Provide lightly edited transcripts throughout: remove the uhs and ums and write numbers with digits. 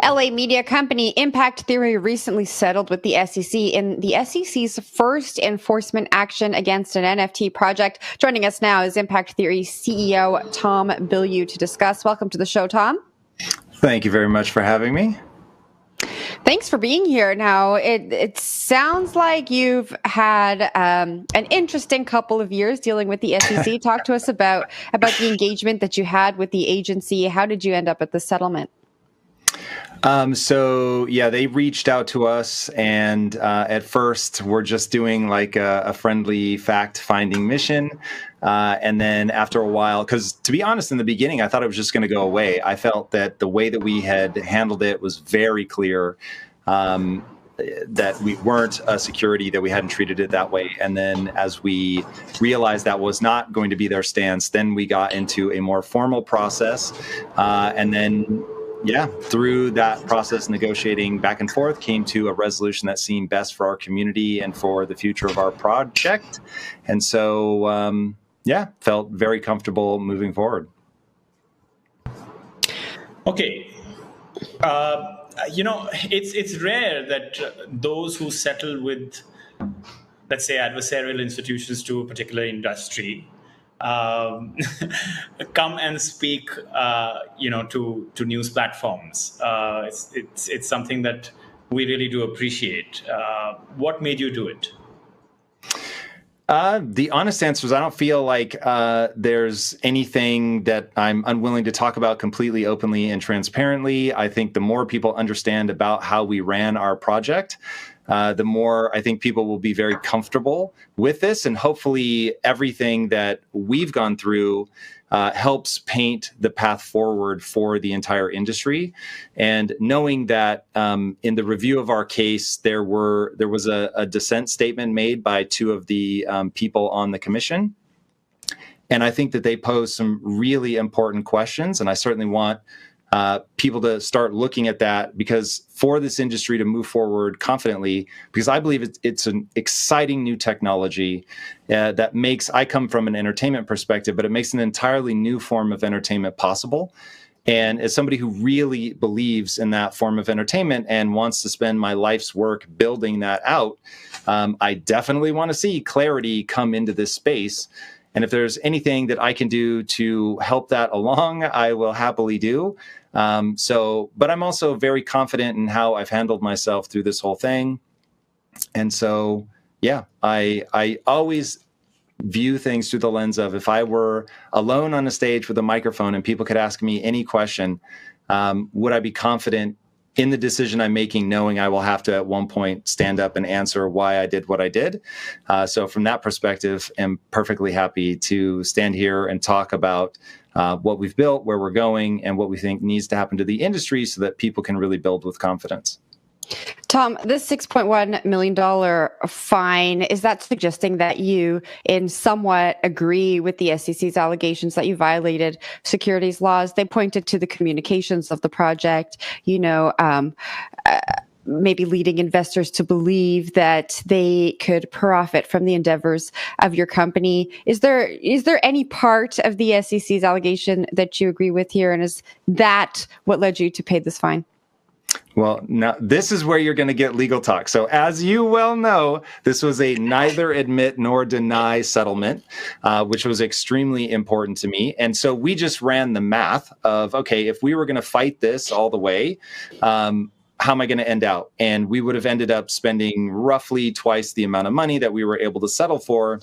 LA media company Impact Theory recently settled with the SEC in the SEC's first enforcement action against an NFT project. Joining us now is Impact Theory CEO Tom Bilyeu to discuss. Welcome to the show, Tom. Thank you very much for having me. Thanks for being here. Now, it sounds like you've had an interesting couple of years dealing with the SEC. Talk to us about the engagement that you had with the agency. How did you end up at the settlement? They reached out to us, and at first we're just doing like a friendly fact-finding mission. And then after a while, because to be honest, in the beginning, I thought it was just going to go away. I felt that the way that we had handled it was very clear, that we weren't a security, that we hadn't treated it that way. And then as we realized that was not going to be their stance, then we got into a more formal process. Through that process, negotiating back and forth, came to a resolution that seemed best for our community and for the future of our project. And so, felt very comfortable moving forward. Okay. It's rare that those who settle with, let's say, adversarial institutions to a particular industry come and speak, to news platforms. It's something that we really do appreciate. What made you do it? The honest answer is I don't feel like there's anything that I'm unwilling to talk about completely openly and transparently. I think the more people understand about how we ran our project, the more I think people will be very comfortable with this. And hopefully everything that we've gone through helps paint the path forward for the entire industry. And knowing that in the review of our case, there was a dissent statement made by two of the people on the commission. And I think that they pose some really important questions. And I certainly want people to start looking at that, because for this industry to move forward confidently, because I believe it's an exciting new technology that makes, I come from an entertainment perspective, but it makes an entirely new form of entertainment possible. And as somebody who really believes in that form of entertainment and wants to spend my life's work building that out, I definitely want to see clarity come into this space. And if there's anything that I can do to help that along, I will happily do. But I'm also very confident in how I've handled myself through this whole thing. And so, I always view things through the lens of, if I were alone on a stage with a microphone and people could ask me any question, would I be confident in the decision I'm making, knowing I will have to at one point stand up and answer why I did what I did. So from that perspective, I'm perfectly happy to stand here and talk about what we've built, where we're going, and what we think needs to happen to the industry so that people can really build with confidence. Tom, this $6.1 million fine, is that suggesting that you in somewhat agree with the SEC's allegations that you violated securities laws? They pointed to the communications of the project, maybe leading investors to believe that they could profit from the endeavors of your company. Is there any part of the SEC's allegation that you agree with here? And is that what led you to pay this fine? Well, now this is where you're going to get legal talk. So as you well know, this was a neither admit nor deny settlement, which was extremely important to me. And so we just ran the math of, okay, if we were going to fight this all the way, how am I going to end out? And we would have ended up spending roughly twice the amount of money that we were able to settle for.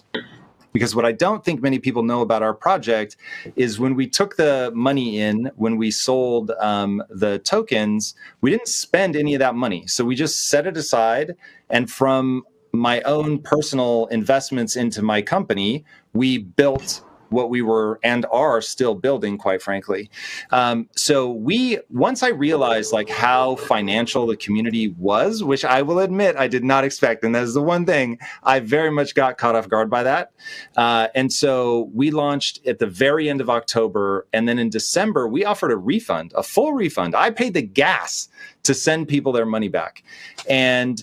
Because what I don't think many people know about our project is when we took the money in, when we sold the tokens, we didn't spend any of that money. So we just set it aside. And from my own personal investments into my company, we built what we were and are still building, quite frankly. Once I realized like how financial the community was, which I will admit I did not expect, and that is the one thing I very much got caught off guard by that. And so we launched at the very end of October, and then in December we offered a refund, a full refund. I paid the gas to send people their money back, and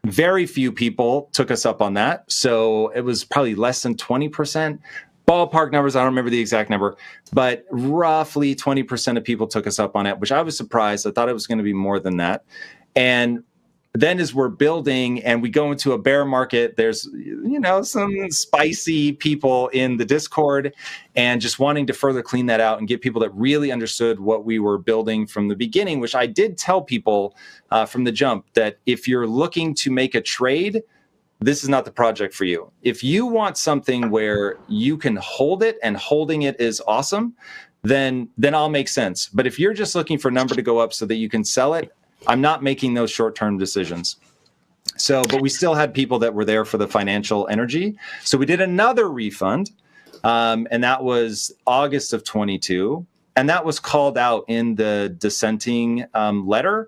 very few people took us up on that. So it was probably less than 20%. ballpark numbers, I don't remember the exact number, but roughly 20% of people took us up on it, which I was surprised. I thought it was going to be more than that. And then as we're building and we go into a bear market, there's, some spicy people in the Discord, and just wanting to further clean that out and get people that really understood what we were building from the beginning, which I did tell people from the jump, that if you're looking to make a trade, this is not the project for you. If you want something where you can hold it and holding it is awesome, then I'll make sense. But if you're just looking for a number to go up so that you can sell it, I'm not making those short-term decisions. But we still had people that were there for the financial energy. So we did another refund, and that was August of 22. And that was called out in the dissenting letter.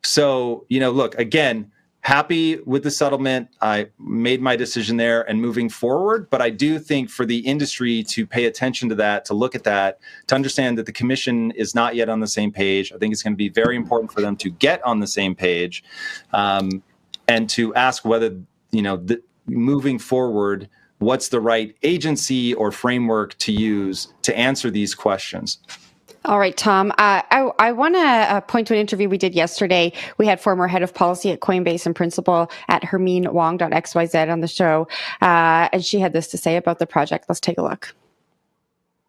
So, look, again, happy with the settlement. I made my decision there and moving forward. But I do think for the industry to pay attention to that, to look at that, to understand that the commission is not yet on the same page. I think it's going to be very important for them to get on the same page, and to ask whether, moving forward, what's the right agency or framework to use to answer these questions. All right, Tom. I want to point to an interview we did yesterday. We had former head of policy at Coinbase and principal at HermineWong.xyz on the show, and she had this to say about the project. Let's take a look.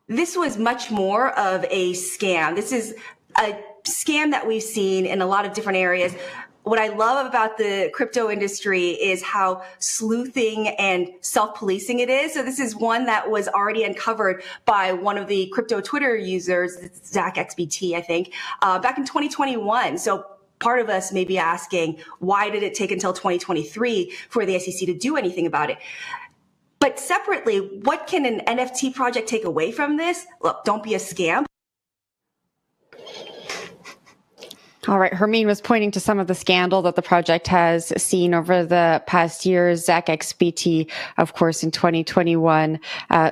This was much more of a scam. This is a scam that we've seen in a lot of different areas. What I love about the crypto industry is how sleuthing and self-policing it is. So this is one that was already uncovered by one of the crypto Twitter users, ZachXBT, I think, back in 2021. So part of us may be asking, why did it take until 2023 for the SEC to do anything about it? But separately, what can an NFT project take away from this? Look, don't be a scam. All right. Hermine was pointing to some of the scandal that the project has seen over the past years. ZachXBT, of course, in 2021,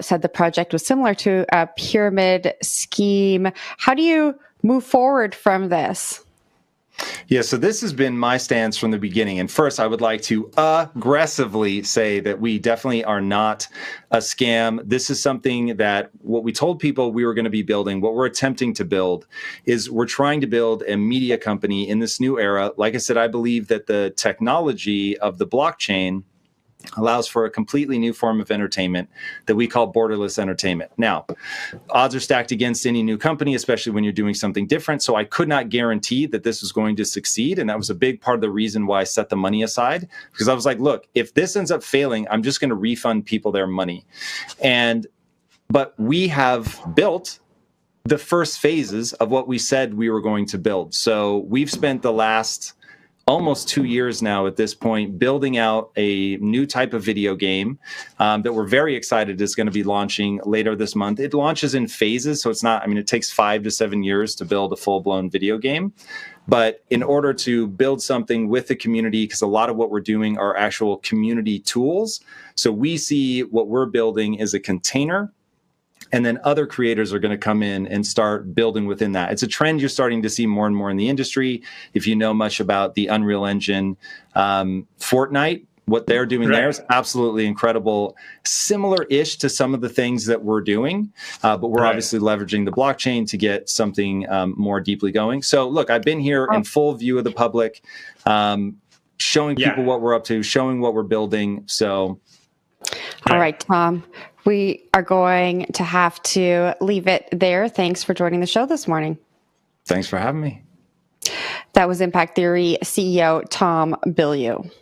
said the project was similar to a pyramid scheme. How do you move forward from this? Yeah, so this has been my stance from the beginning. And first, I would like to aggressively say that we definitely are not a scam. This is something that what we told people we were going to be building, what we're attempting to build, is we're trying to build a media company in this new era. Like I said, I believe that the technology of the blockchain allows for a completely new form of entertainment that we call borderless entertainment. Now, odds are stacked against any new company, especially when you're doing something different. So I could not guarantee that this was going to succeed. And that was a big part of the reason why I set the money aside, because I was like, look, if this ends up failing, I'm just going to refund people their money. But we have built the first phases of what we said we were going to build. So we've spent the last almost 2 years now at this point building out a new type of video game that we're very excited is going to be launching later this month. It launches in phases, so it's not, it takes 5 to 7 years to build a full-blown video game. But in order to build something with the community, because a lot of what we're doing are actual community tools, so we see what we're building is a container, and then other creators are going to come in and start building within that. It's a trend you're starting to see more and more in the industry. If you know much about the Unreal Engine, Fortnite, what they're doing there is absolutely incredible. Similar-ish to some of the things that we're doing, but we're obviously leveraging the blockchain to get something more deeply going. So look, I've been here in full view of the public, showing people what we're up to, showing what we're building. So, all right, Tom. We are going to have to leave it there. Thanks for joining the show this morning. Thanks for having me. That was Impact Theory CEO Tom Bilyeu.